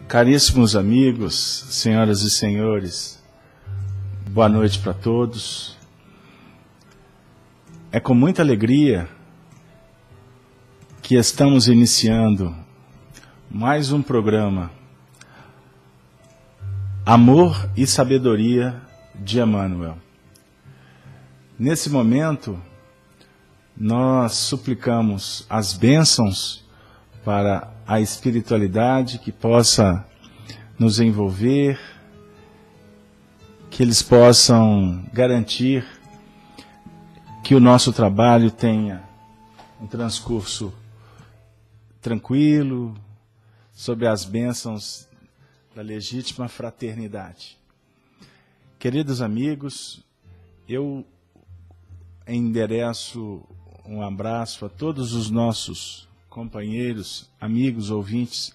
Caríssimos amigos, senhoras e senhores, boa noite para todos. É com muita alegria que estamos iniciando mais um programa Amor e Sabedoria de Emmanuel. Nesse momento, nós suplicamos as bênçãos para a espiritualidade que possa nos envolver, que eles possam garantir que o nosso trabalho tenha um transcurso tranquilo, sob as bênçãos da legítima fraternidade. Queridos amigos, eu endereço um abraço a todos os nossos companheiros, amigos, ouvintes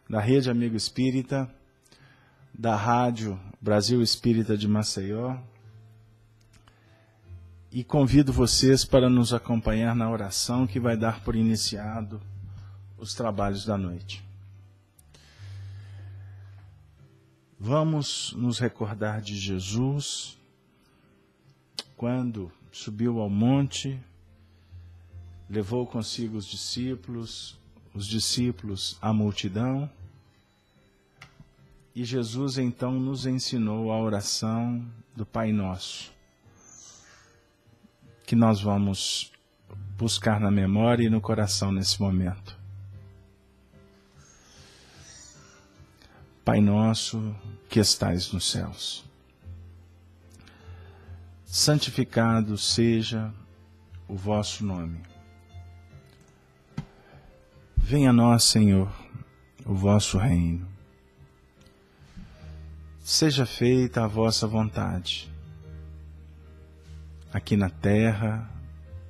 da Rede Amigo Espírita, da Rádio Brasil Espírita de Maceió, e convido vocês para nos acompanhar na oração que vai dar por iniciado os trabalhos da noite. Vamos nos recordar de Jesus, quando subiu ao monte, levou consigo os discípulos a multidão, e Jesus então nos ensinou a oração do Pai Nosso, que nós vamos buscar na memória e no coração nesse momento. Pai nosso que estais nos céus, santificado seja o vosso nome. Venha a nós, Senhor, o vosso reino. Seja feita a vossa vontade, aqui na terra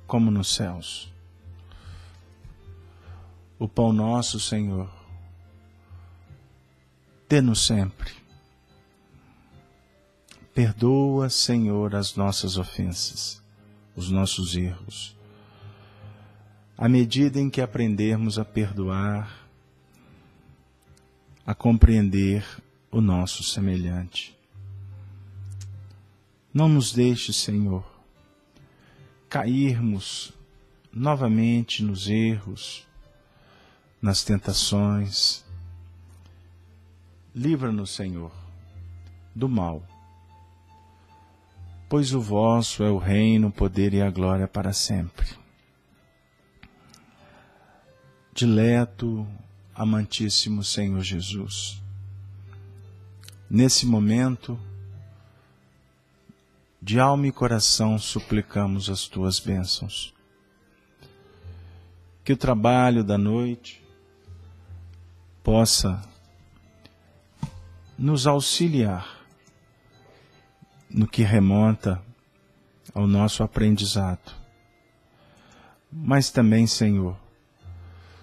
como nos céus. O pão nosso, Senhor, dê-nos sempre. Perdoa, Senhor, as nossas ofensas, os nossos erros, à medida em que aprendermos a perdoar, a compreender o nosso semelhante. Não nos deixe, Senhor, cairmos novamente nos erros, nas tentações. Livra-nos, Senhor, do mal, pois o vosso é o reino, o poder e a glória para sempre. Dileto, amantíssimo Senhor Jesus, nesse momento, de alma e coração suplicamos as tuas bênçãos. Que o trabalho da noite possa nos auxiliar no que remonta ao nosso aprendizado. Mas também, Senhor,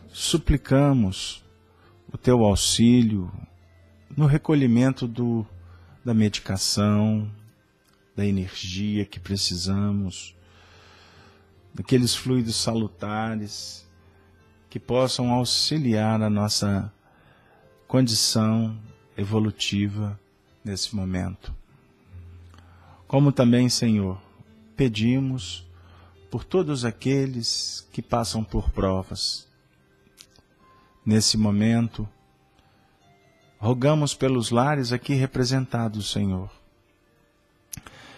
suplicamos o teu auxílio no recolhimento da medicação, da energia que precisamos, daqueles fluidos salutares que possam auxiliar a nossa condição evolutiva nesse momento. Como também, Senhor, pedimos por todos aqueles que passam por provas. Nesse momento, rogamos pelos lares aqui representados, Senhor,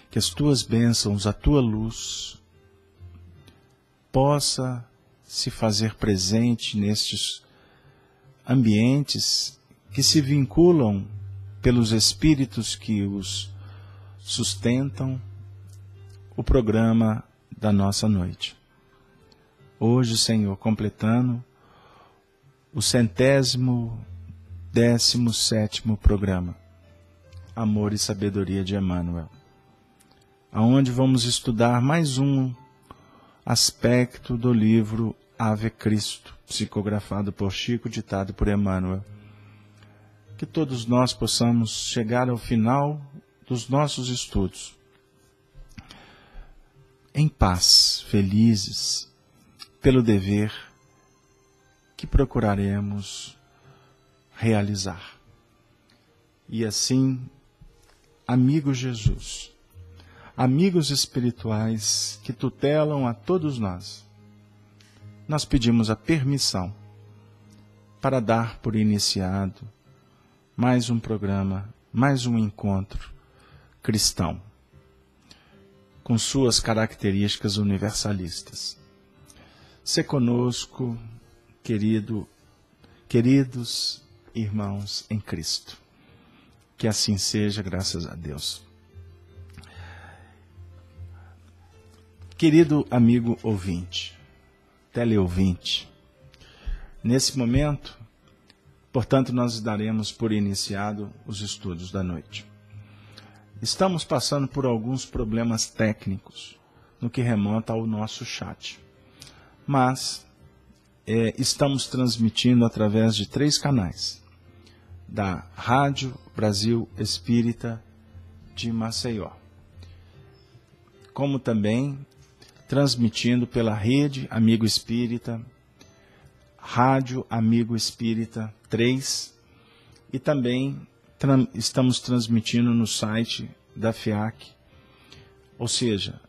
que as tuas bênçãos, a tua luz, possa se fazer presente nestes ambientes que se vinculam pelos espíritos que os sustentam, o programa da nossa noite. Hoje, Senhor, completando o 117º programa, Amor e Sabedoria de Emmanuel, aonde vamos estudar mais um aspecto do livro Ave Cristo, psicografado por Chico, ditado por Emmanuel. Que todos nós possamos chegar ao final dos nossos estudos em paz, felizes, pelo dever que procuraremos realizar. E assim, amigo Jesus, amigos espirituais que tutelam a todos nós pedimos a permissão para dar por iniciado mais um programa, mais um encontro cristão, com suas características universalistas. Se conosco, queridos irmãos em Cristo. Que assim seja, graças a Deus. Querido amigo ouvinte, teleouvinte, nesse momento, portanto, nós daremos por iniciado os estudos da noite. Estamos passando por alguns problemas técnicos no que remonta ao nosso chat, mas estamos transmitindo através de 3 canais, da Rádio Brasil Espírita de Maceió, como também transmitindo pela Rede Amigo Espírita, Rádio Amigo Espírita 3, e também estamos transmitindo no site da FIAC, ou seja,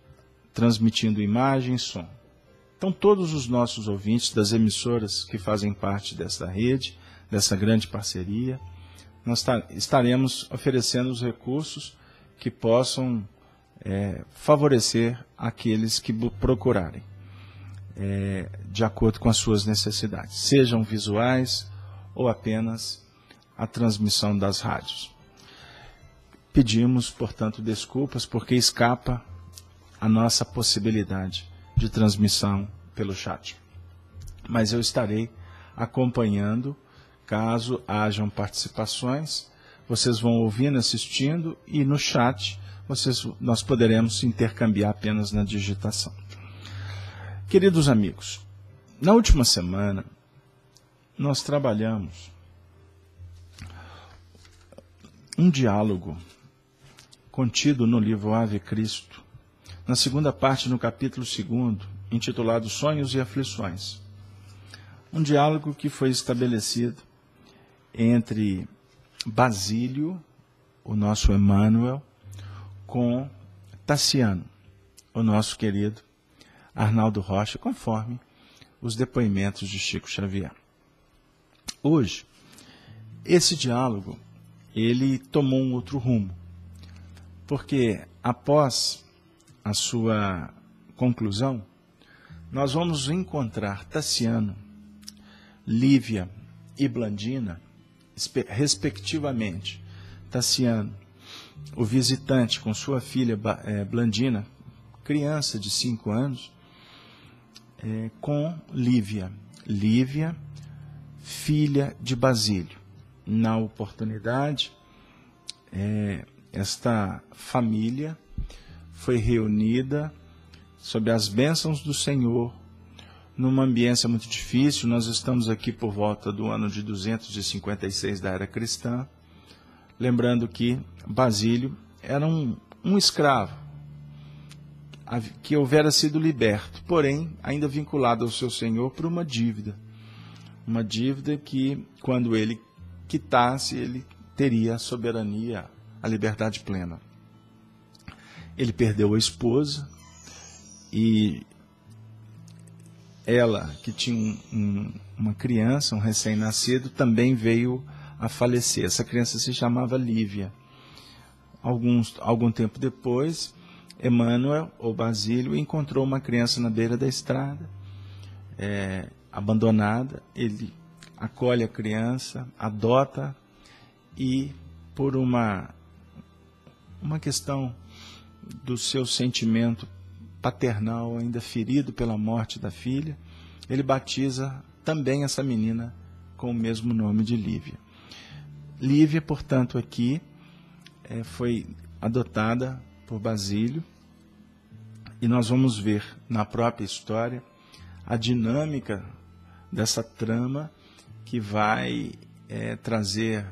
transmitindo imagem e som. Então, todos os nossos ouvintes das emissoras que fazem parte dessa rede, dessa grande parceria, nós estaremos oferecendo os recursos que possam favorecer aqueles que procurarem, de acordo com as suas necessidades, sejam visuais ou apenas a transmissão das rádios. Pedimos, portanto, desculpas porque escapa a nossa possibilidade de transmissão pelo chat. Mas eu estarei acompanhando, caso hajam participações, vocês vão ouvindo, assistindo, e no chat nós poderemos intercambiar apenas na digitação. Queridos amigos, na última semana nós trabalhamos um diálogo contido no livro Ave Cristo, na segunda parte, no capítulo 2, intitulado Sonhos e Aflições. Um diálogo que foi estabelecido entre Basílio, o nosso Emmanuel, com Tassiano, o nosso querido Arnaldo Rocha, conforme os depoimentos de Chico Xavier. Hoje, esse diálogo, ele tomou um outro rumo, porque após a sua conclusão, nós vamos encontrar Tassiano, Lívia e Blandina, respectivamente. Tassiano, o visitante com sua filha Blandina, criança de 5 anos, com Lívia, filha de Basílio. Na oportunidade, esta família foi reunida sob as bênçãos do Senhor, numa ambiência muito difícil. Nós estamos aqui por volta do ano de 256 da era cristã, lembrando que Basílio era um escravo, que houvera sido liberto, porém ainda vinculado ao seu senhor por uma dívida que, quando ele quitasse, ele teria a soberania, a liberdade plena. Ele perdeu a esposa e ela, que tinha uma criança, um recém-nascido, também veio a falecer. Essa criança se chamava Lívia. Algum tempo depois, Emmanuel, ou Basílio, encontrou uma criança na beira da estrada, abandonada. Ele acolhe a criança, adota e, por uma questão do seu sentimento paternal, ainda ferido pela morte da filha, ele batiza também essa menina com o mesmo nome de Lívia. Lívia, portanto, aqui foi adotada por Basílio, e nós vamos ver na própria história a dinâmica dessa trama que vai trazer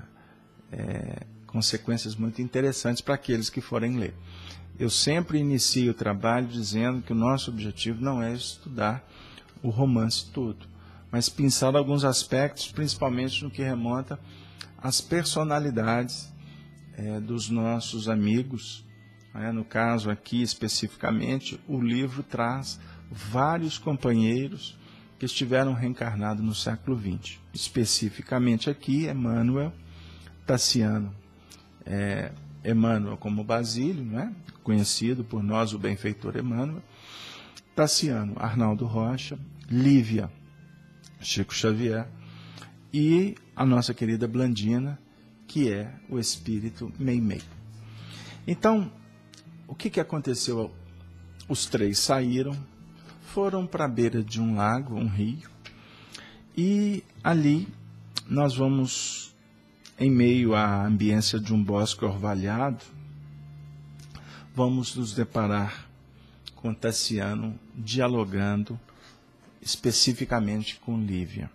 consequências muito interessantes para aqueles que forem ler. Eu sempre inicio o trabalho dizendo que o nosso objetivo não é estudar o romance todo, mas pensar alguns aspectos, principalmente no que remonta às personalidades dos nossos amigos. No caso aqui, especificamente, o livro traz vários companheiros que estiveram reencarnados no século XX. Especificamente aqui, Emmanuel, Tassiano, Emmanuel como Basílio, né? Conhecido por nós, o benfeitor Emmanuel, Tassiano, Arnaldo Rocha, Lívia, Chico Xavier, e a nossa querida Blandina, que é o espírito Meimei. Então, o que aconteceu? Os três saíram, foram para a beira de um lago, um rio, e ali nós vamos, em meio à ambiência de um bosque orvalhado, vamos nos deparar com Tassiano dialogando especificamente com Lívia.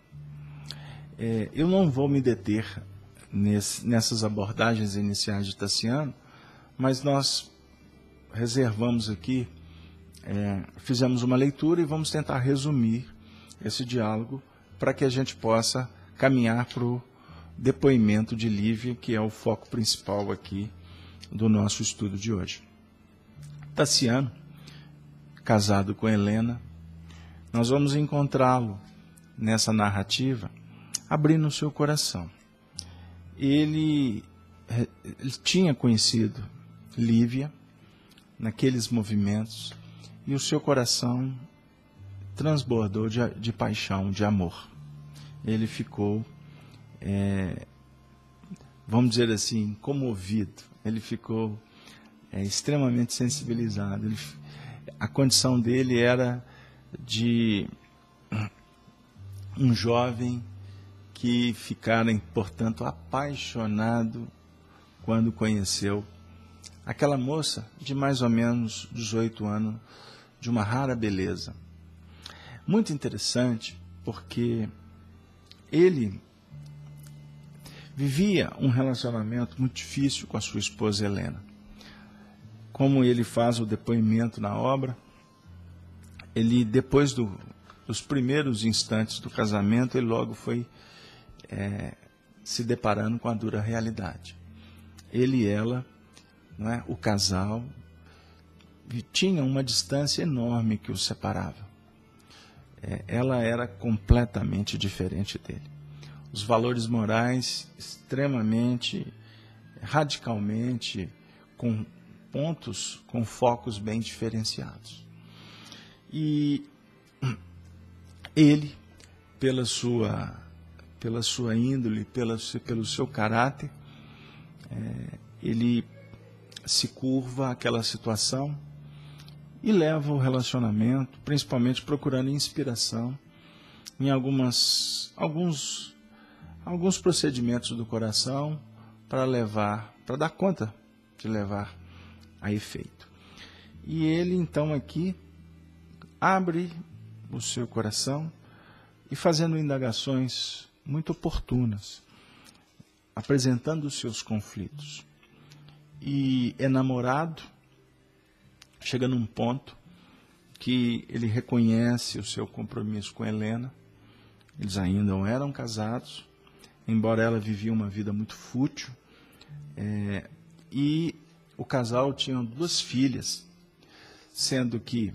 Eu não vou me deter nessas abordagens iniciais de Tassiano, mas nós reservamos aqui, fizemos uma leitura e vamos tentar resumir esse diálogo para que a gente possa caminhar para o depoimento de Lívia, que é o foco principal aqui do nosso estudo de hoje. Tassiano, casado com Helena, nós vamos encontrá-lo nessa narrativa abrindo o seu coração. Ele tinha conhecido Lívia naqueles movimentos e o seu coração transbordou de paixão, de amor. Ele ficou, vamos dizer assim, comovido. Ele ficou extremamente sensibilizado. A condição dele era de um jovem que ficara, portanto, apaixonado quando conheceu aquela moça de mais ou menos 18 anos, de uma rara beleza. Muito interessante, porque ele vivia um relacionamento muito difícil com a sua esposa Helena. Como ele faz o depoimento na obra, ele, depois dos primeiros instantes do casamento, ele logo foi se deparando com a dura realidade. Ele e ela, não é, o casal, tinha uma distância enorme que os separava. Ela era completamente diferente dele. Os valores morais extremamente, radicalmente, com pontos, com focos bem diferenciados. E ele, pela sua índole, pelo seu caráter, ele se curva àquela situação e leva o relacionamento, principalmente procurando inspiração em alguns procedimentos do coração para dar conta de levar a efeito. E ele então aqui abre o seu coração e fazendo indagações muito oportunas, apresentando os seus conflitos. E enamorado, chega num ponto que ele reconhece o seu compromisso com Helena. Eles ainda não eram casados, embora ela vivia uma vida muito fútil, e o casal tinha 2 filhas, sendo que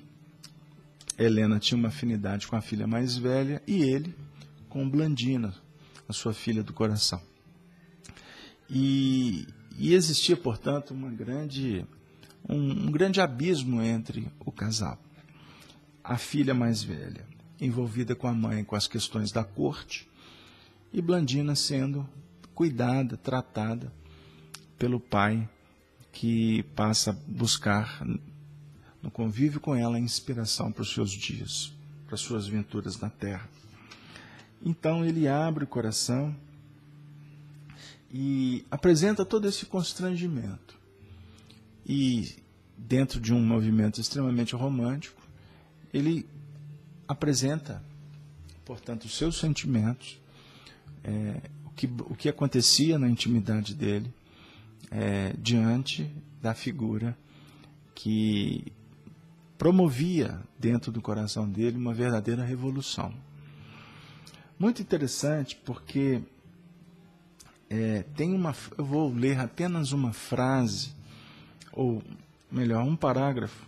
Helena tinha uma afinidade com a filha mais velha e ele com Blandina, a sua filha do coração. E existia, portanto, um grande abismo entre o casal. A filha mais velha, envolvida com a mãe com as questões da corte, e Blandina sendo cuidada, tratada pelo pai, que passa a buscar no convívio com ela a inspiração para os seus dias, para as suas aventuras na terra. Então ele abre o coração e apresenta todo esse constrangimento. E dentro de um movimento extremamente romântico, ele apresenta, portanto, os seus sentimentos, o que acontecia na intimidade dele, diante da figura que promovia dentro do coração dele uma verdadeira revolução. Muito interessante, porque eu vou ler apenas uma frase, ou melhor, um parágrafo,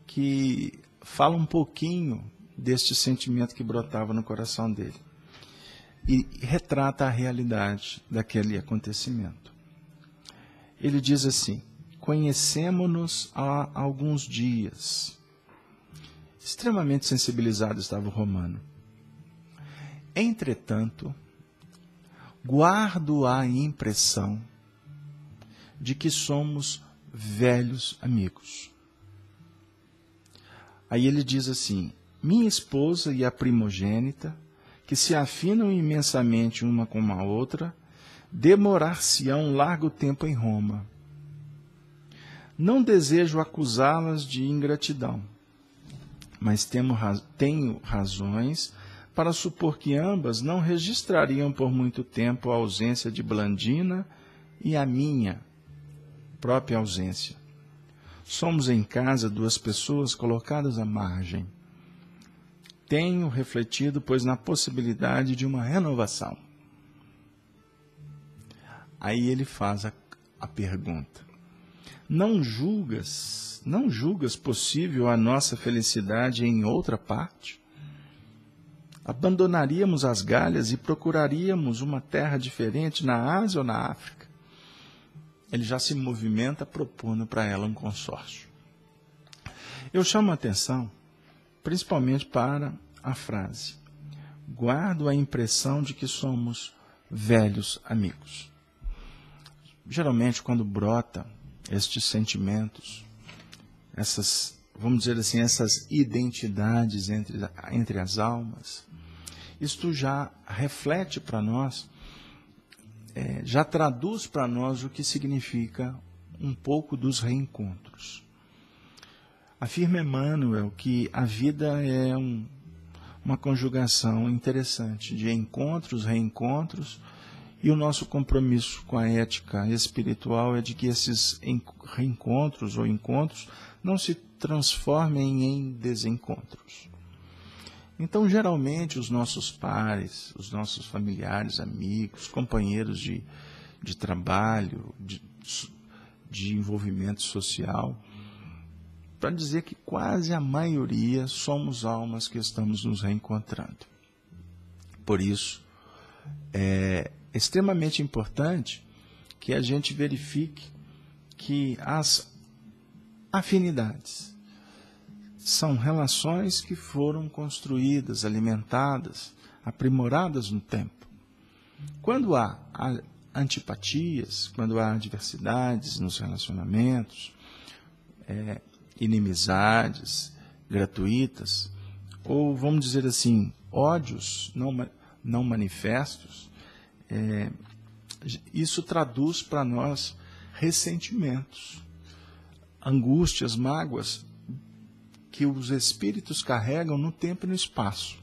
que fala um pouquinho deste sentimento que brotava no coração dele e retrata a realidade daquele acontecimento. Ele diz assim: conhecemo-nos há alguns dias. Extremamente sensibilizado estava o romano. Entretanto, guardo a impressão de que somos velhos amigos. Aí ele diz assim: minha esposa e a primogênita, que se afinam imensamente uma com a outra, demorar-se-ão largo tempo em Roma. Não desejo acusá-las de ingratidão, mas tenho razões para supor que ambas não registrariam por muito tempo a ausência de Blandina e a minha própria ausência. Somos em casa duas pessoas colocadas à margem. Tenho refletido, pois, na possibilidade de uma renovação. Aí ele faz a pergunta: não julgas possível a nossa felicidade em outra parte? Abandonaríamos as Galhas e procuraríamos uma terra diferente na Ásia ou na África? Ele já se movimenta propondo para ela um consórcio. Eu chamo a atenção principalmente para a frase: guardo a impressão de que somos velhos amigos. Geralmente, quando brota estes sentimentos, vamos dizer assim, essas identidades entre as almas, isto já reflete para nós, já traduz para nós o que significa um pouco dos reencontros. Afirma Emmanuel que a vida é uma conjugação interessante de encontros, reencontros, e o nosso compromisso com a ética espiritual é de que esses reencontros ou encontros não se transformem em desencontros. Então, geralmente, os nossos pares, os nossos familiares, amigos, companheiros de trabalho, de envolvimento social, para dizer que quase a maioria somos almas que estamos nos reencontrando. Por isso, é extremamente importante que a gente verifique que as afinidades são relações que foram construídas, alimentadas, aprimoradas no tempo. Quando há antipatias, quando há adversidades nos relacionamentos, inimizades gratuitas, ou vamos dizer assim, ódios não manifestos, isso traduz para nós ressentimentos, angústias, mágoas que os espíritos carregam no tempo e no espaço.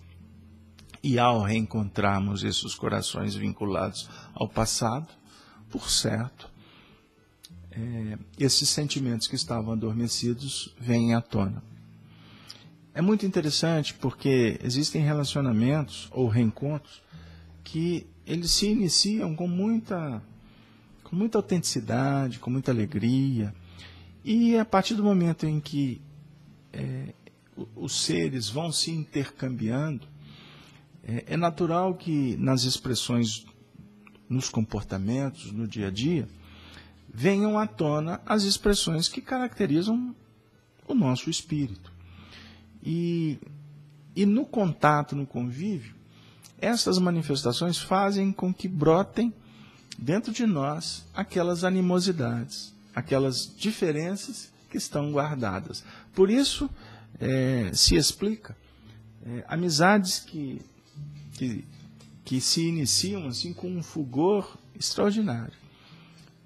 E ao reencontrarmos esses corações vinculados ao passado, por certo, esses sentimentos que estavam adormecidos vêm à tona. É muito interessante porque existem relacionamentos ou reencontros que eles se iniciam com muita autenticidade, com muita alegria, e a partir do momento em que os seres vão se intercambiando, é natural que nas expressões, nos comportamentos, no dia a dia, venham à tona as expressões que caracterizam o nosso espírito. E no contato, no convívio, essas manifestações fazem com que brotem dentro de nós aquelas animosidades, aquelas diferenças que estão guardadas. Por isso, se explica amizades que se iniciam assim com um fulgor extraordinário.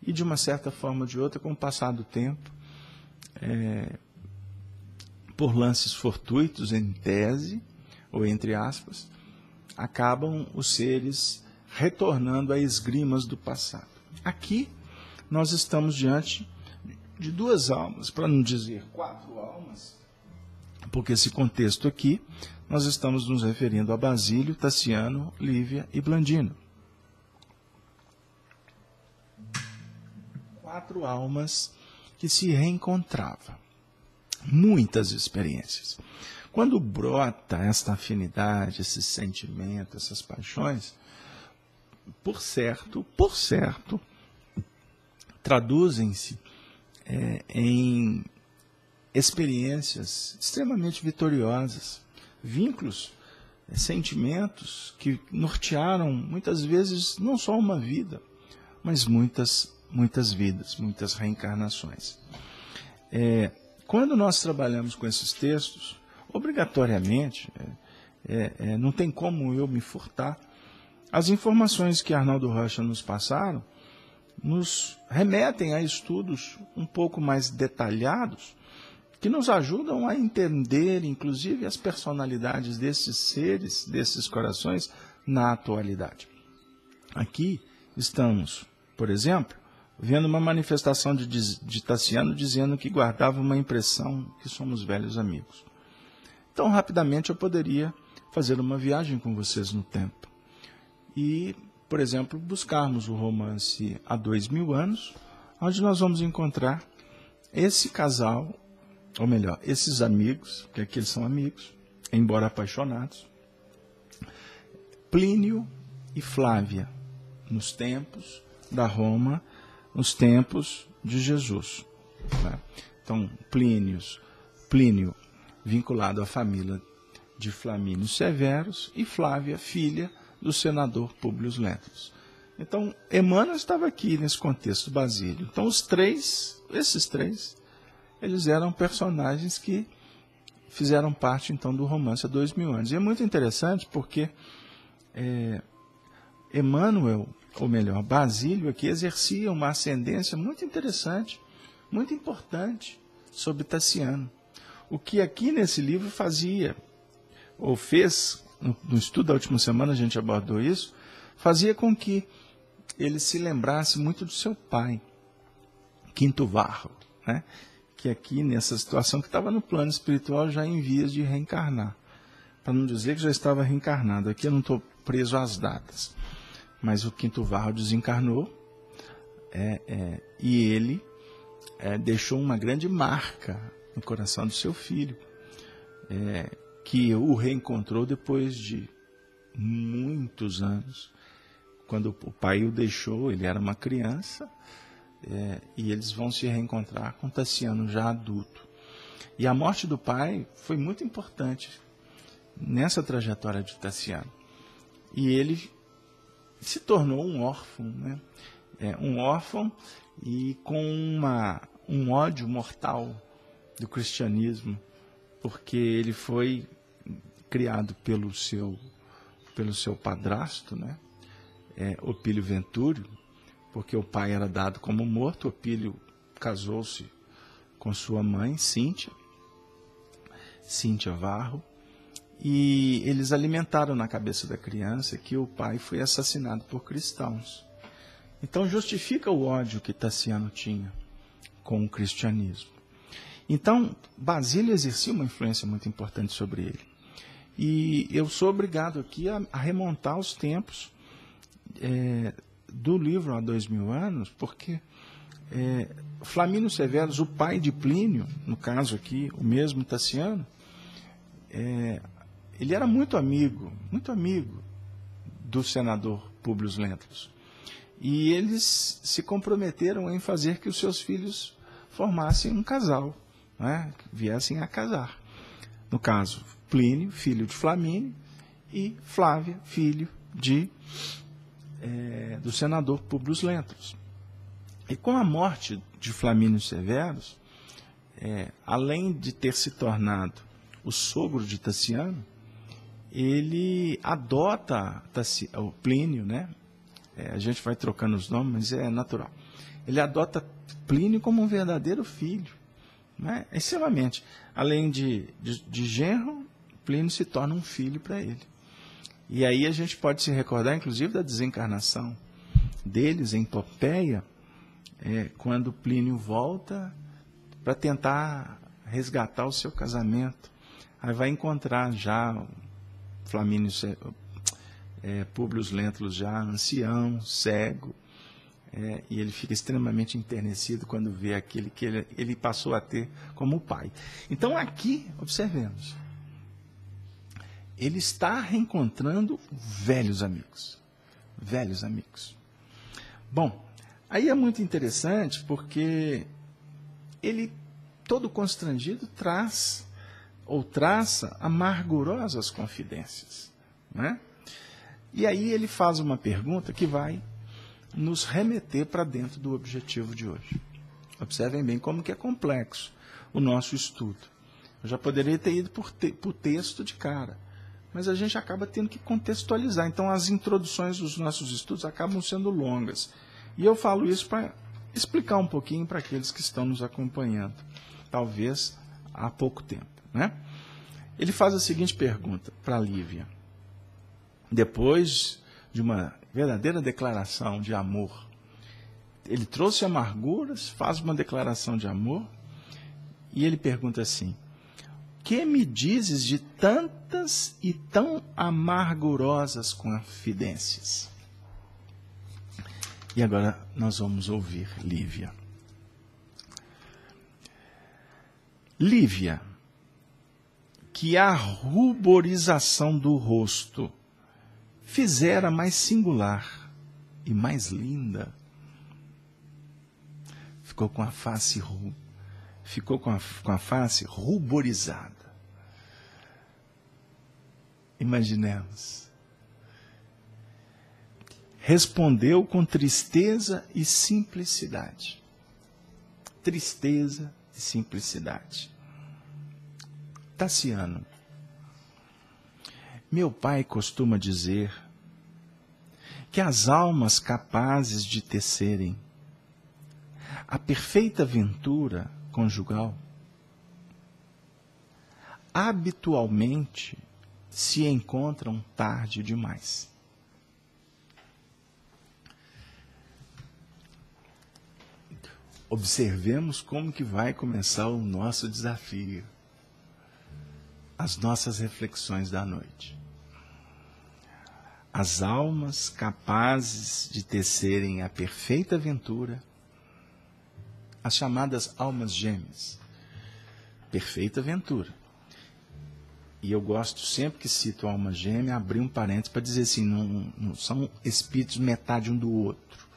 E de uma certa forma ou de outra, com o passar do tempo, por lances fortuitos, em tese, ou entre aspas, acabam os seres retornando a esgrimas do passado. Aqui, nós estamos diante de duas almas, para não dizer 4 almas, porque esse contexto aqui, nós estamos nos referindo a Basílio, Tassiano, Lívia e Blandino. 4 almas que se reencontravam. Muitas experiências. Quando brota esta afinidade, esse sentimento, essas paixões, por certo, traduzem-se em experiências extremamente vitoriosas, vínculos, sentimentos que nortearam muitas vezes não só uma vida, mas muitas vidas, muitas reencarnações. Quando nós trabalhamos com esses textos, obrigatoriamente, não tem como eu me furtar. As informações que Arnaldo Rocha nos passaram nos remetem a estudos um pouco mais detalhados que nos ajudam a entender, inclusive, as personalidades desses seres, desses corações, na atualidade. Aqui estamos, por exemplo, vendo uma manifestação de Tassiano dizendo que guardava uma impressão que somos velhos amigos. Então, rapidamente, eu poderia fazer uma viagem com vocês no tempo. E, por exemplo, buscarmos o romance Há 2000 anos, onde nós vamos encontrar esse casal, ou melhor, esses amigos, porque aqui eles são amigos, embora apaixonados, Plínio e Flávia, nos tempos da Roma, nos tempos de Jesus. Tá? Então, Plínio, vinculado à família de Flamínio Severus, e Flávia, filha do senador Públio Lentulus. Então, Emmanuel estava aqui nesse contexto, Basílio. Então, esses três, eles eram personagens que fizeram parte, então, do romance Há 2000 anos. E é muito interessante porque Emmanuel, ou melhor, Basílio aqui exercia uma ascendência muito interessante, muito importante sobre Tassiano. O que aqui nesse livro fazia, ou fez, no estudo da última semana a gente abordou isso, fazia com que ele se lembrasse muito do seu pai, Quinto Varro, né? Que aqui nessa situação que estava no plano espiritual já em vias de reencarnar. Para não dizer que já estava reencarnado, aqui eu não estou preso às datas. Mas o Quinto Varro desencarnou e ele deixou uma grande marca no coração do seu filho, que o reencontrou depois de muitos anos. Quando o pai o deixou, ele era uma criança, e eles vão se reencontrar com Tassiano já adulto. E a morte do pai foi muito importante nessa trajetória de Tassiano. E ele se tornou um órfão, né? Um órfão e com um ódio mortal do cristianismo, porque ele foi criado pelo seu padrasto, né? Opílio Ventúrio, porque o pai era dado como morto. Opílio casou-se com sua mãe, Cíntia Varro, e eles alimentaram na cabeça da criança que o pai foi assassinado por cristãos. Então justifica o ódio que Tassiano tinha com o cristianismo. Então, Basílio exercia uma influência muito importante sobre ele. E eu sou obrigado aqui a remontar os tempos do livro Há 2000 anos, porque Flamínio Severus, o pai de Plínio, no caso aqui, o mesmo Tassiano, ele era muito amigo do senador Públio Lentulus. E eles se comprometeram em fazer que os seus filhos formassem um casal, né, que viessem a casar. No caso, Plínio, filho de Flamínio, e Flávia, filho do senador Públio Lentulus. E com a morte de Flamínio Severus, além de ter se tornado o sogro de Tassiano, ele adota o Plínio, né? A gente vai trocando os nomes, mas é natural. Ele adota Plínio como um verdadeiro filho, né? Extremamente. Além de genro, Plínio se torna um filho para ele. E aí a gente pode se recordar, inclusive, da desencarnação deles em Popéia, quando Plínio volta para tentar resgatar o seu casamento. Aí vai encontrar já Públio Lentulus já ancião, cego, e ele fica extremamente enternecido quando vê aquele que ele passou a ter como pai. Então aqui, observemos, ele está reencontrando velhos amigos. Velhos amigos. Bom, aí é muito interessante porque ele, todo constrangido, traça amargurosas confidências, né? E aí ele faz uma pergunta que vai nos remeter para dentro do objetivo de hoje. Observem bem como que é complexo o nosso estudo. Eu já poderia ter ido por texto de cara, mas a gente acaba tendo que contextualizar. Então, as introduções dos nossos estudos acabam sendo longas. E eu falo isso para explicar um pouquinho para aqueles que estão nos acompanhando, talvez há pouco tempo, né? Ele faz a seguinte pergunta para Lívia. Depois de uma verdadeira declaração de amor, ele trouxe amarguras, faz uma declaração de amor, e ele pergunta assim: que me dizes de tantas e tão amargurosas confidências? E agora nós vamos ouvir Lívia. Lívia, que a ruborização do rosto fizera mais singular e mais linda, ficou com a face ruborizada. Imaginemos. Respondeu com tristeza e simplicidade. Tristeza e simplicidade. Tassiano, meu pai costuma dizer que as almas capazes de tecerem a perfeita ventura conjugal habitualmente se encontram tarde demais. Observemos como que vai começar o nosso desafio, as nossas reflexões da noite. As almas capazes de tecerem a perfeita ventura, as chamadas almas gêmeas, perfeita ventura. E eu gosto, sempre que cito alma gêmea, abrir um parênteses para dizer assim, não são espíritos metade um do outro.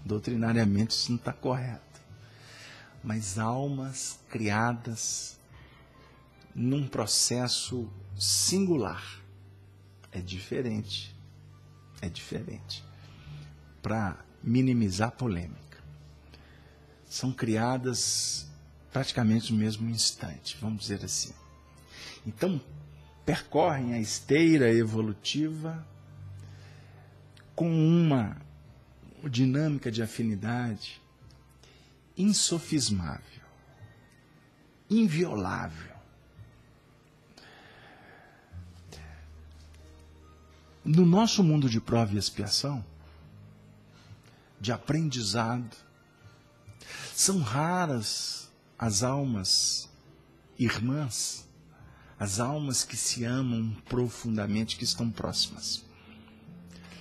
Doutrinariamente isso não está correto. Mas almas criadas num processo singular. É diferente. É diferente. Para minimizar a polêmica. São criadas praticamente no mesmo instante, vamos dizer assim. Então, percorrem a esteira evolutiva com uma dinâmica de afinidade insofismável, inviolável. No nosso mundo de prova e expiação, de aprendizado, são raras as almas irmãs, as almas que se amam profundamente, que estão próximas.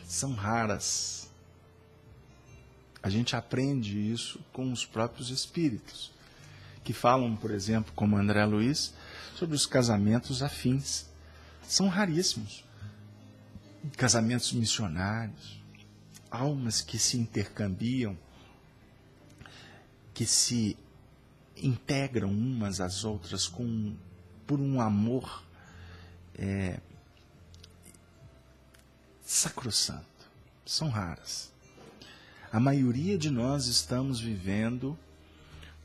São raras. A gente aprende isso com os próprios espíritos, que falam, por exemplo, como André Luiz, sobre os casamentos afins. São raríssimos. Casamentos missionários, almas que se intercambiam, que se integram umas às outras por um amor sacrossanto. São raras. A maioria de nós estamos vivendo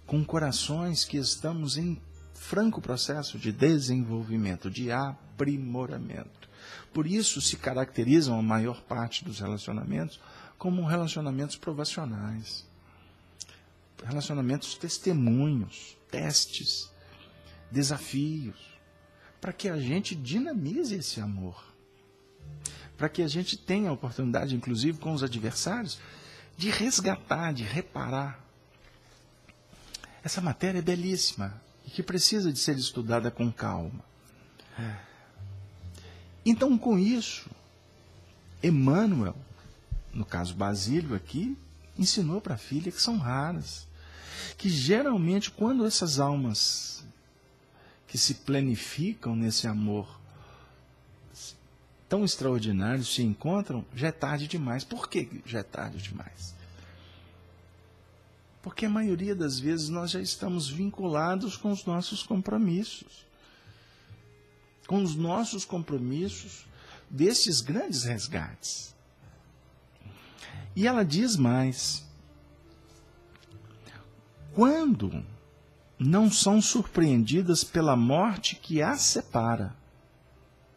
com corações que estamos em franco processo de desenvolvimento, de aprimoramento. Por isso se caracterizam a maior parte dos relacionamentos como relacionamentos provacionais, relacionamentos testemunhos, testes, desafios, para que a gente dinamize esse amor, para que a gente tenha a oportunidade, inclusive com os adversários, de resgatar, de reparar. Essa matéria é belíssima e que precisa de ser estudada com calma. Então, com isso, Emmanuel, no caso Basílio aqui, ensinou para a filha que são raras. Que geralmente, quando essas almas que se planificam nesse amor tão extraordinário se encontram, já é tarde demais. Por que já é tarde demais? Porque a maioria das vezes nós já estamos vinculados com os nossos compromissos. Com os nossos compromissos desses grandes resgates. E ela diz mais: quando não são surpreendidas pela morte que as separa,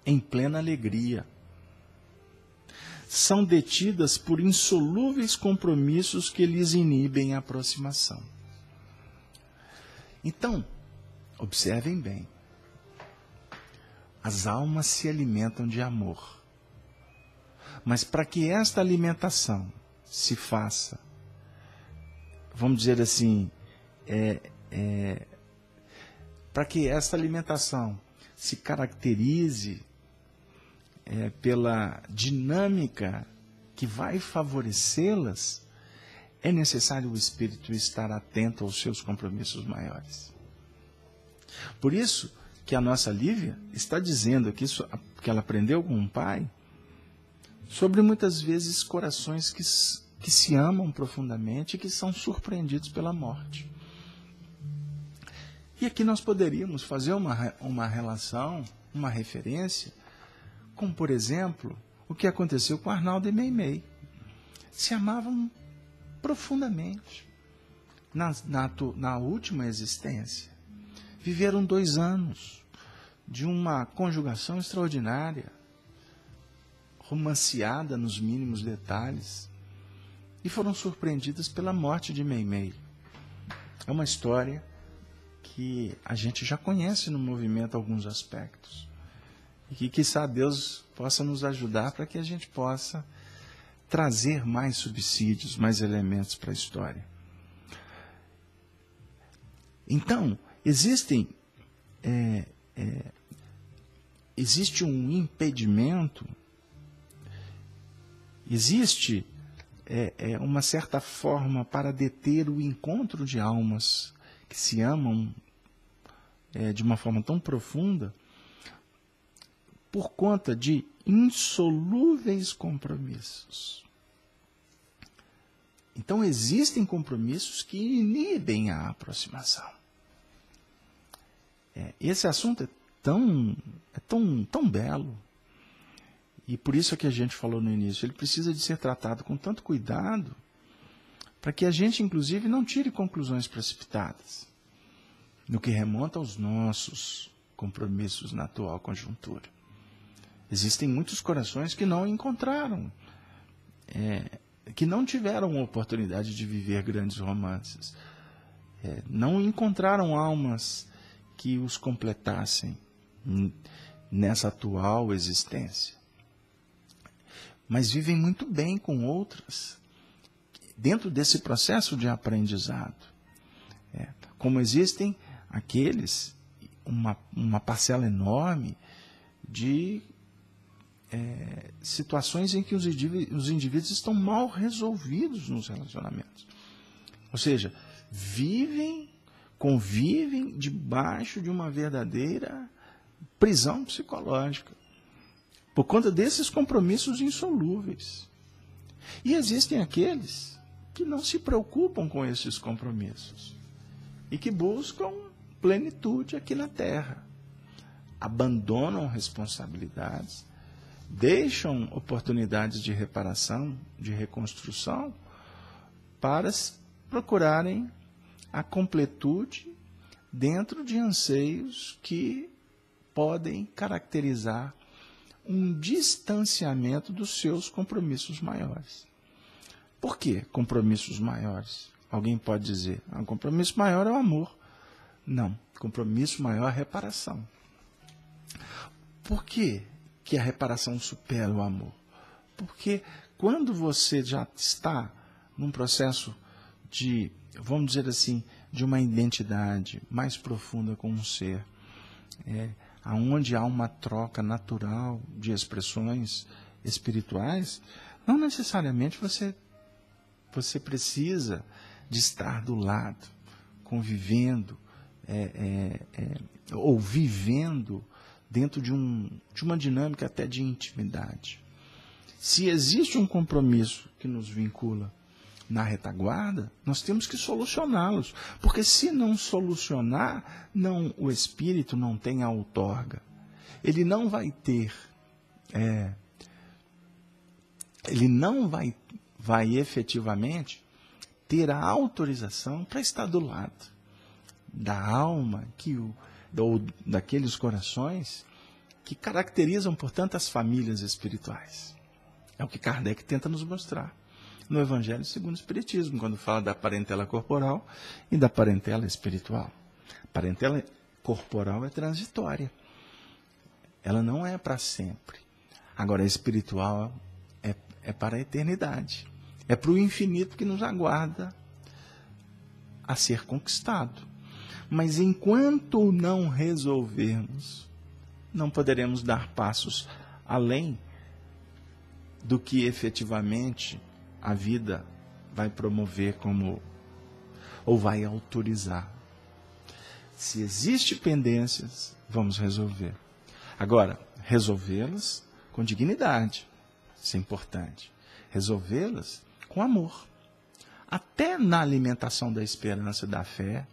em plena alegria, são detidas por insolúveis compromissos que lhes inibem a aproximação. Então, observem bem, as almas se alimentam de amor, mas para que esta alimentação se faça, vamos dizer assim, para que esta alimentação se caracterize pela dinâmica que vai favorecê-las, é necessário o espírito estar atento aos seus compromissos maiores. Por isso que a nossa Lívia está dizendo aqui, que ela aprendeu com o pai, sobre muitas vezes corações que se amam profundamente e que são surpreendidos pela morte. E aqui nós poderíamos fazer uma relação, uma referência, com, por exemplo, o que aconteceu com Arnaldo e Meimei. Se amavam profundamente na última existência. Viveram 2 anos de uma conjugação extraordinária, romanceada nos mínimos detalhes, e foram surpreendidas pela morte de Meimei. É uma história que a gente já conhece no movimento alguns aspectos. E que, quiçá, Deus possa nos ajudar para que a gente possa trazer mais subsídios, mais elementos para a história. Então, existe um impedimento, existe uma certa forma para deter o encontro de almas que se amam de uma forma tão profunda, por conta de insolúveis compromissos. Então, existem compromissos que inibem a aproximação. Esse assunto é tão belo, e por isso é que a gente falou no início, ele precisa de ser tratado com tanto cuidado, para que a gente, inclusive, não tire conclusões precipitadas no que remonta aos nossos compromissos na atual conjuntura. Existem muitos corações que não encontraram, que não tiveram a oportunidade de viver grandes romances, não encontraram almas que os completassem nessa atual existência. Mas vivem muito bem com outras, dentro desse processo de aprendizado. Como existem aqueles, uma parcela enorme de situações em que os indivíduos estão mal resolvidos nos relacionamentos. Ou seja, convivem debaixo de uma verdadeira prisão psicológica, por conta desses compromissos insolúveis. E existem aqueles que não se preocupam com esses compromissos e que buscam plenitude aqui na Terra, abandonam responsabilidades, deixam oportunidades de reparação, de reconstrução, para procurarem a completude dentro de anseios que podem caracterizar um distanciamento dos seus compromissos maiores. Por que compromissos maiores? Alguém pode dizer, um compromisso maior é o amor. Não, compromisso maior é a reparação. Por que a reparação supera o amor? Porque quando você já está num processo de, vamos dizer assim, de uma identidade mais profunda com um ser, aonde há uma troca natural de expressões espirituais, não necessariamente você Você precisa de estar do lado, convivendo, ou vivendo dentro de uma dinâmica até de intimidade. Se existe um compromisso que nos vincula na retaguarda, nós temos que solucioná-los. Porque se não solucionar, o espírito não tem a outorga. Ele não vai ter, ele não vai efetivamente ter a autorização para estar do lado da alma ou daqueles corações que caracterizam, portanto, as famílias espirituais. É o que Kardec tenta nos mostrar no Evangelho segundo o Espiritismo, quando fala da parentela corporal e da parentela espiritual. A parentela corporal é transitória. Ela não é para sempre. Agora, a espiritual é para a eternidade. É para o infinito que nos aguarda a ser conquistado. Mas enquanto não resolvermos, não poderemos dar passos além do que efetivamente a vida vai promover ou vai autorizar. Se existem pendências, vamos resolver. Agora, resolvê-las com dignidade. Isso é importante. Resolvê-las com amor. Até na alimentação da esperança e da fé,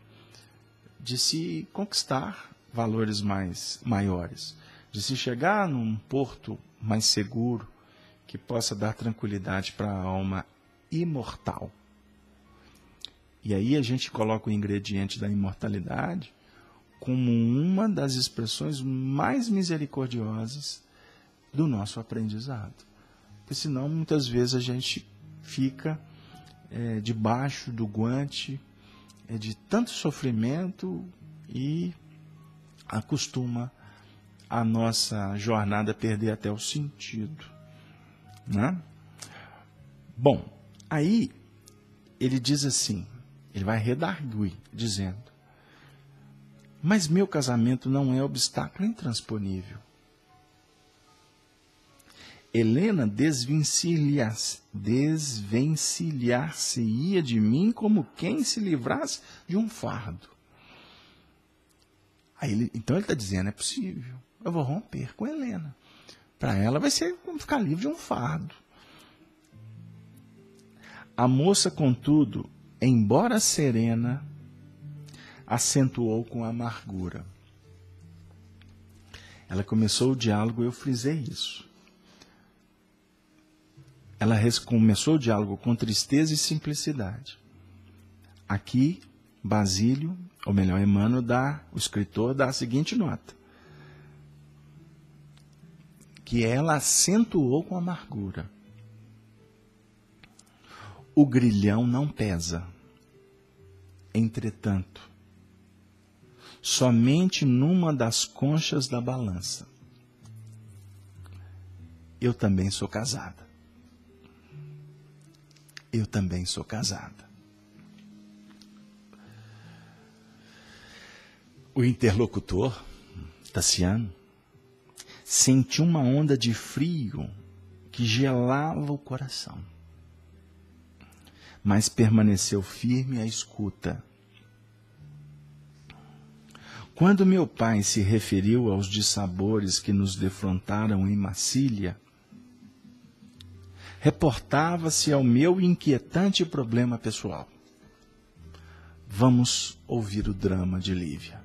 de se conquistar valores maiores, de se chegar num porto mais seguro, que possa dar tranquilidade para a alma imortal. E aí a gente coloca o ingrediente da imortalidade como uma das expressões mais misericordiosas do nosso aprendizado. Porque senão, muitas vezes, a gente fica debaixo do guante de tanto sofrimento e acostuma a nossa jornada a perder até o sentido. Né? Bom, aí ele diz assim, ele vai redarguir, dizendo: mas meu casamento não é obstáculo intransponível. Helena desvencilhar-se-ia de mim como quem se livrasse de um fardo. Então ele está dizendo, é possível, eu vou romper com Helena. Para ela vai ser como ficar livre de um fardo. A moça, contudo, embora serena, acentuou com amargura. Ela começou o diálogo, eu frisei isso. Ela começou o diálogo com tristeza e simplicidade. Aqui, Basílio, ou melhor, Emmanuel, o escritor, dá a seguinte nota: que ela acentuou com amargura. O grilhão não pesa. Entretanto, somente numa das conchas da balança. Eu também sou casada. Eu também sou casada. O interlocutor, Tassiano, sentiu uma onda de frio que gelava o coração, mas permaneceu firme à escuta. Quando meu pai se referiu aos dissabores que nos defrontaram em Massília, reportava-se ao meu inquietante problema pessoal. Vamos ouvir o drama de Lívia.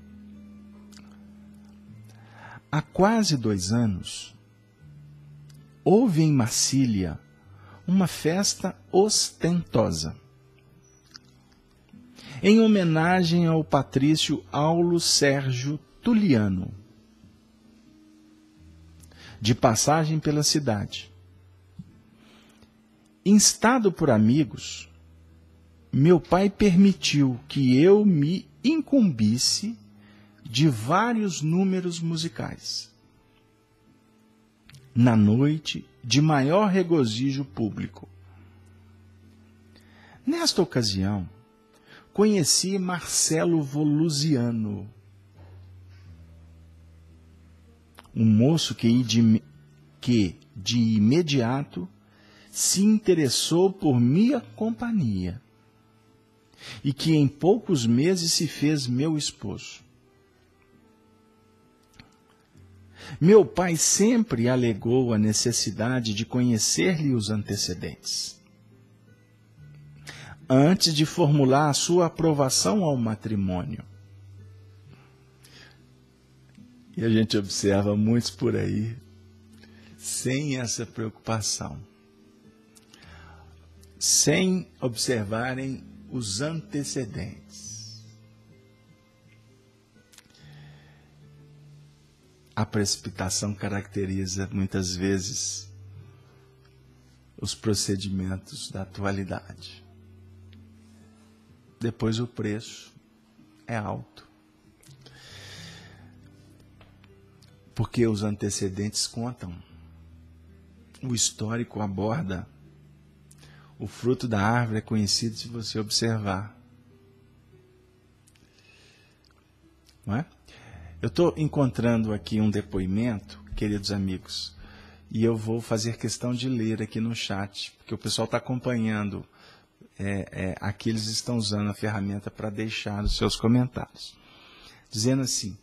Há quase 2 anos, houve em Massília uma festa ostentosa, em homenagem ao patrício Aulo Sérgio Tuliano, de passagem pela cidade. Instado por amigos, meu pai permitiu que eu me incumbisse de vários números musicais, na noite de maior regozijo público. Nesta ocasião, conheci Marcelo Volusiano, um moço que de imediato se interessou por minha companhia e que em poucos meses se fez meu esposo. Meu pai sempre alegou a necessidade de conhecer-lhe os antecedentes, antes de formular a sua aprovação ao matrimônio. E a gente observa muitos por aí sem essa preocupação, sem observarem os antecedentes. A precipitação caracteriza muitas vezes os procedimentos da atualidade. Depois o preço é alto, porque os antecedentes contam. O histórico aborda. O fruto da árvore é conhecido se você observar. Não é? Eu estou encontrando aqui um depoimento, queridos amigos, e eu vou fazer questão de ler aqui no chat, porque o pessoal está acompanhando. Aqui eles estão usando a ferramenta para deixar os seus comentários. Dizendo assim,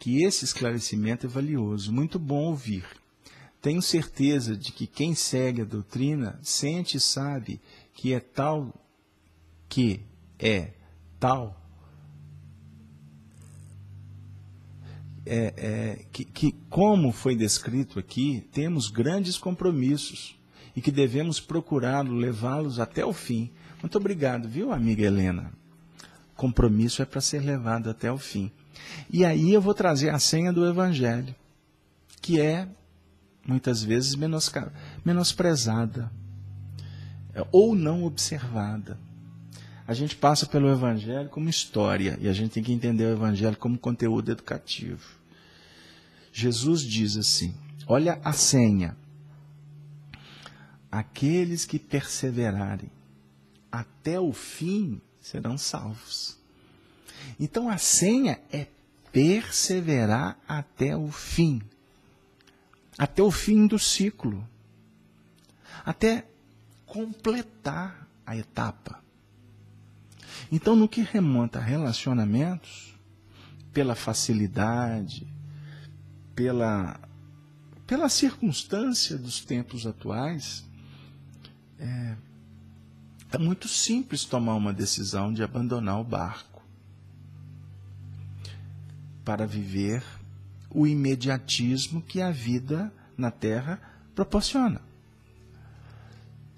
que esse esclarecimento é valioso, muito bom ouvir. Tenho certeza de que quem segue a doutrina sente e sabe que como foi descrito aqui, temos grandes compromissos e que devemos procurá-lo, levá-los até o fim. Muito obrigado, viu, amiga Helena? Compromisso é para ser levado até o fim. E aí eu vou trazer a senha do Evangelho, que é muitas vezes menosprezada ou não observada. A gente passa pelo Evangelho como história e a gente tem que entender o Evangelho como conteúdo educativo. Jesus diz assim, olha a senha: aqueles que perseverarem até o fim serão salvos. Então a senha é perseverar até o fim do ciclo, até completar a etapa. Então, no que remonta a relacionamentos, pela facilidade, pela circunstância dos tempos atuais, é muito simples tomar uma decisão de abandonar o barco para viver o imediatismo que a vida na Terra proporciona.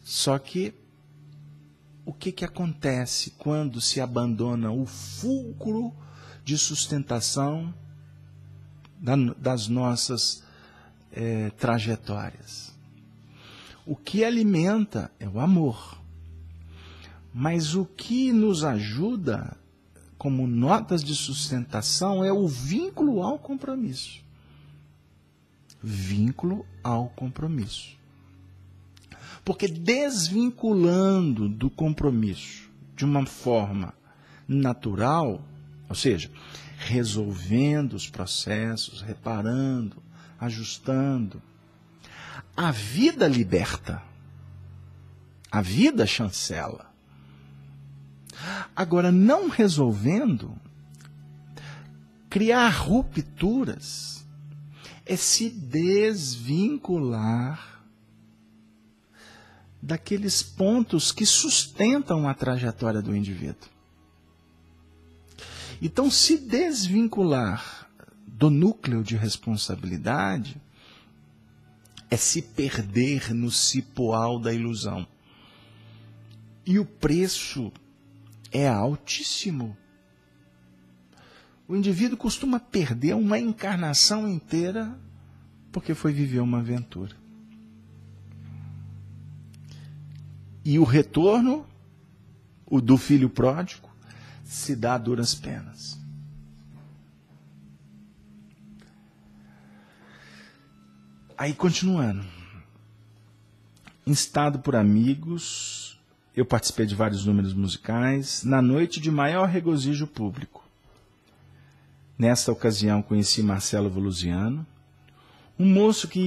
Só que o que acontece quando se abandona o fulcro de sustentação das nossas trajetórias? O que alimenta é o amor. Mas o que nos ajuda como notas de sustentação é o vínculo ao compromisso. Vínculo ao compromisso. Porque desvinculando do compromisso de uma forma natural, ou seja, resolvendo os processos, reparando, ajustando, a vida liberta, a vida chancela. Agora, não resolvendo, criar rupturas é se desvincular daqueles pontos que sustentam a trajetória do indivíduo. Então, se desvincular do núcleo de responsabilidade é se perder no cipoal da ilusão. E o preço é altíssimo. O indivíduo costuma perder uma encarnação inteira porque foi viver uma aventura. E o retorno, o do filho pródigo, se dá a duras penas. Aí, continuando. Instado por amigos, eu participei de vários números musicais, na noite de maior regozijo público. Nesta ocasião, conheci Marcelo Volusiano, um moço que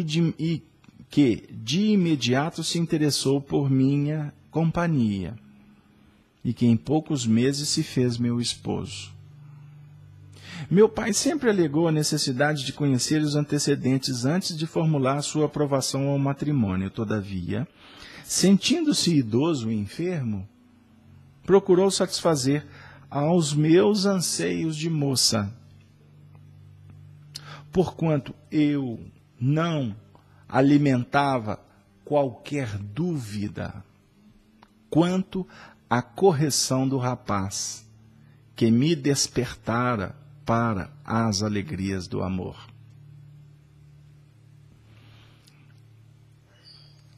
que de imediato se interessou por minha companhia e que em poucos meses se fez meu esposo. Meu pai sempre alegou a necessidade de conhecer os antecedentes antes de formular sua aprovação ao matrimônio. Todavia, sentindo-se idoso e enfermo, procurou satisfazer aos meus anseios de moça, porquanto eu não alimentava qualquer dúvida quanto à correção do rapaz, que me despertara para as alegrias do amor.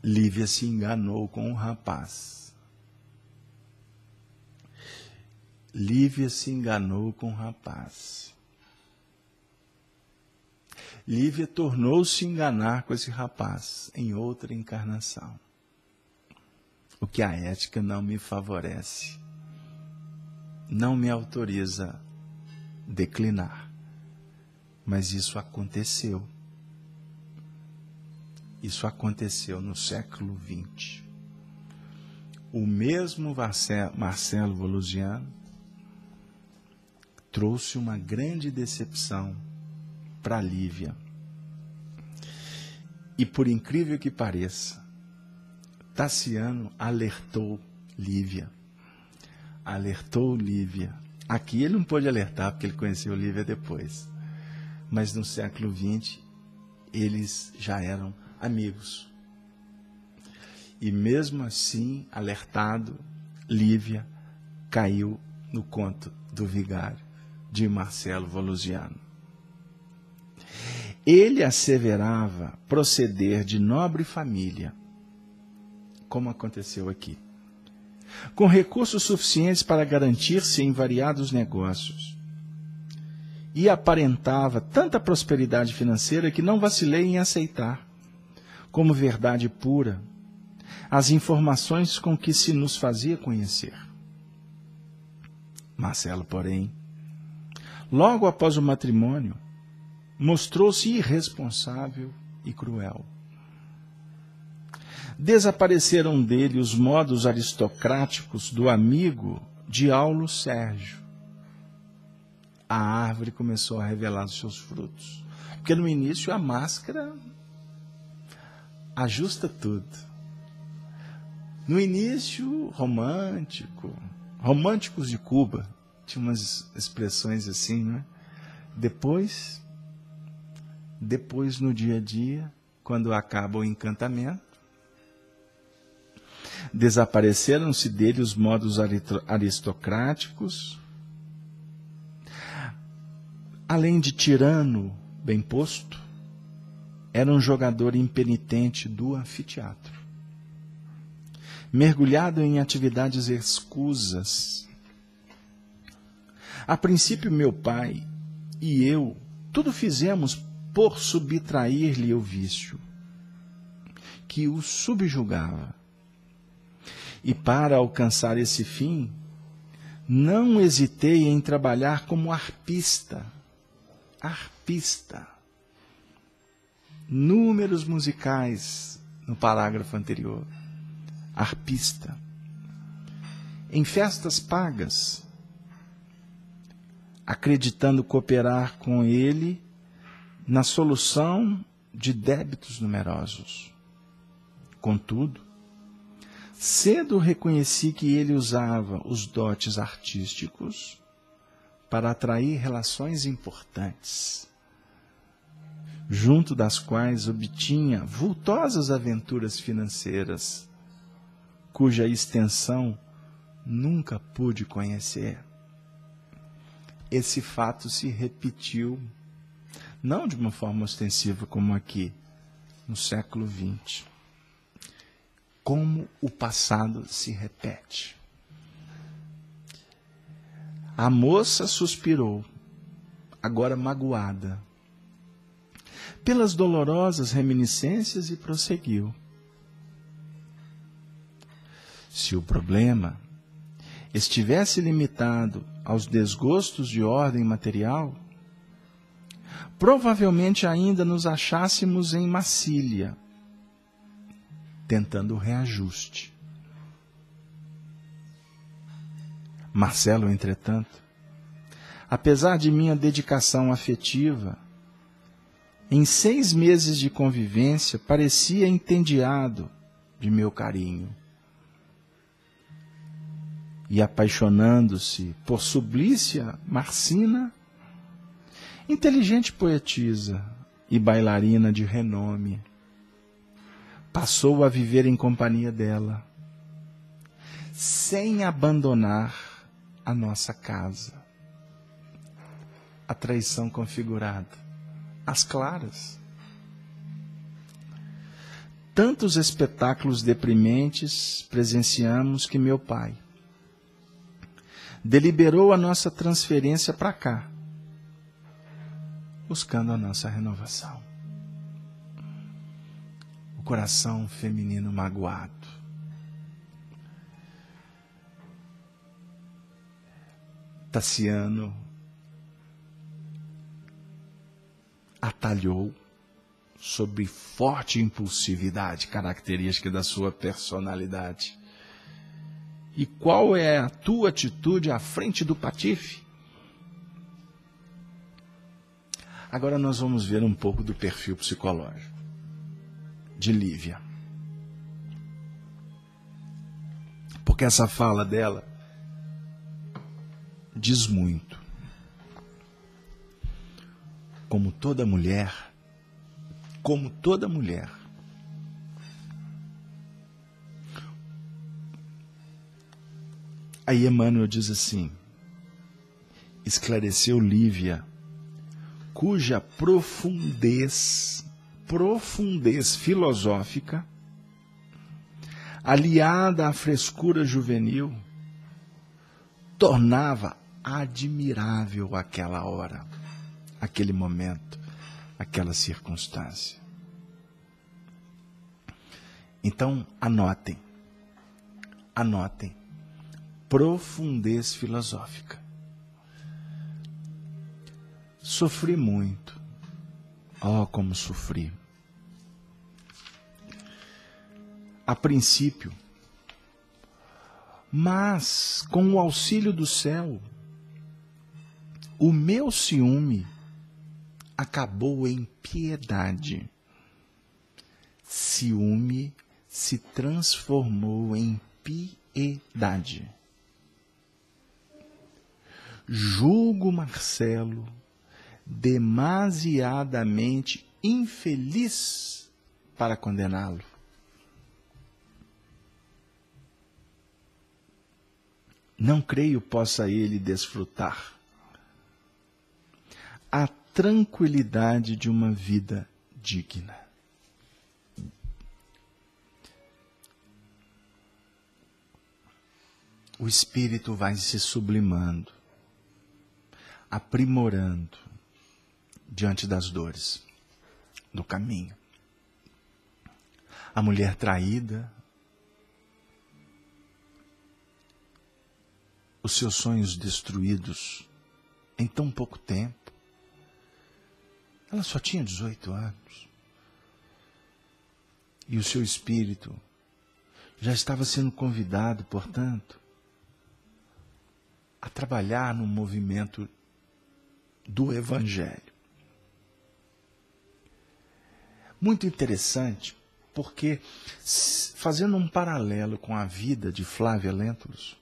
Lívia se enganou com o rapaz. Lívia se enganou com o rapaz. Lívia tornou-se enganar com esse rapaz em outra encarnação. O que a ética não me favorece, não me autoriza declinar. Mas isso aconteceu. Isso aconteceu no século XX. O mesmo Marcelo Volusiano trouxe uma grande decepção para Lívia. E por incrível que pareça, Tassiano alertou Lívia. Alertou Lívia. Aqui ele não pôde alertar porque ele conheceu Lívia depois. Mas no século XX eles já eram amigos. E mesmo assim, alertado, Lívia caiu no conto do vigário de Marcelo Volusiano. Ele asseverava proceder de nobre família, como aconteceu aqui, com recursos suficientes para garantir-se em variados negócios. E aparentava tanta prosperidade financeira que não vacilei em aceitar, como verdade pura, as informações com que se nos fazia conhecer. Marcelo, porém, logo após o matrimônio, mostrou-se irresponsável e cruel. Desapareceram dele os modos aristocráticos do amigo de Aulo Sérgio. A árvore começou a revelar os seus frutos. Porque no início a máscara ajusta tudo. No início, românticos de Cuba, tinha umas expressões assim, né? Depois no dia a dia, quando acaba o encantamento, desapareceram-se dele os modos aristocráticos. Além de tirano bem posto, era um jogador impenitente do anfiteatro, mergulhado em atividades escusas. A princípio, meu pai e eu tudo fizemos por subtrair-lhe o vício que o subjugava. E para alcançar esse fim, não hesitei em trabalhar como arpista. Números musicais no parágrafo anterior. Arpista. Em festas pagas, acreditando cooperar com ele na solução de débitos numerosos. Contudo, cedo reconheci que ele usava os dotes artísticos para atrair relações importantes, junto das quais obtinha vultosas aventuras financeiras, cuja extensão nunca pude conhecer. Esse fato se repetiu, não de uma forma ostensiva como aqui, no século XX. Como o passado se repete. A moça suspirou, agora magoada, pelas dolorosas reminiscências e prosseguiu. Se o problema estivesse limitado aos desgostos de ordem material, provavelmente ainda nos achássemos em Massília, tentando o reajuste. Marcelo, entretanto, apesar de minha dedicação afetiva, em 6 meses de convivência, parecia entediado de meu carinho. E apaixonando-se por Sublícia Marcina, inteligente poetisa e bailarina de renome, passou a viver em companhia dela, sem abandonar a nossa casa. A traição configurada, às claras. Tantos espetáculos deprimentes presenciamos que meu pai deliberou a nossa transferência para cá, buscando a nossa renovação. O coração feminino magoado. Tassiano atalhou sob forte impulsividade, característica da sua personalidade. E qual é a tua atitude à frente do patife? Agora nós vamos ver um pouco do perfil psicológico de Lívia. Porque essa fala dela diz muito. Como toda mulher, aí Emmanuel diz assim: esclareceu Lívia, cuja profundez filosófica, aliada à frescura juvenil, tornava admirável aquela hora, aquele momento, aquela circunstância. Então, anotem. Profundez filosófica. Sofri muito. Oh, como sofri. A princípio, mas com o auxílio do céu, o meu ciúme acabou em piedade. Ciúme se transformou em piedade. Julgo Marcelo demasiadamente infeliz para condená-lo. Não creio possa ele desfrutar a tranquilidade de uma vida digna. O espírito vai se sublimando, aprimorando diante das dores do caminho. A mulher traída, os seus sonhos destruídos em tão pouco tempo. Ela só tinha 18 anos. E o seu espírito já estava sendo convidado, portanto, a trabalhar no movimento do Evangelho. Muito interessante, porque, fazendo um paralelo com a vida de Flávia Lentulus,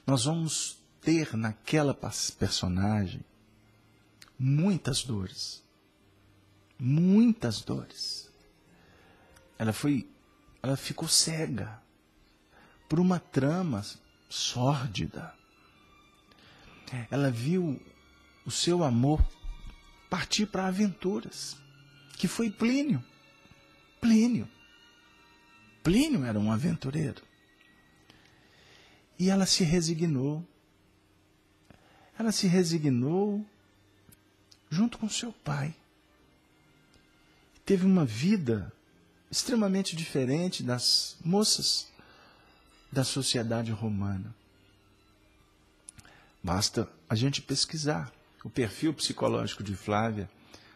nós vamos ter naquela personagem muitas dores. Muitas dores. Ela ficou cega por uma trama sórdida. Ela viu o seu amor partir para aventuras, que foi Plínio. Plínio era um aventureiro. E ela se resignou. Ela se resignou junto com seu pai. Teve uma vida extremamente diferente das moças da sociedade romana. Basta a gente pesquisar o perfil psicológico de Flávia,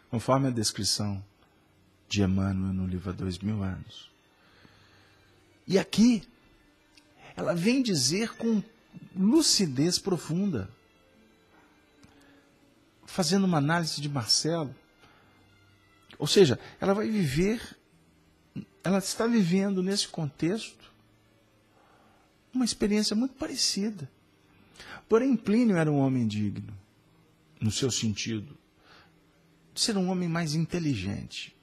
conforme a descrição de Emmanuel no livro Há 2000 anos. E aqui, ela vem dizer com lucidez profunda, fazendo uma análise de Marcelo. Ou seja, ela vai viver, ela está vivendo nesse contexto uma experiência muito parecida. Porém, Plínio era um homem digno, no seu sentido, de ser um homem mais inteligente.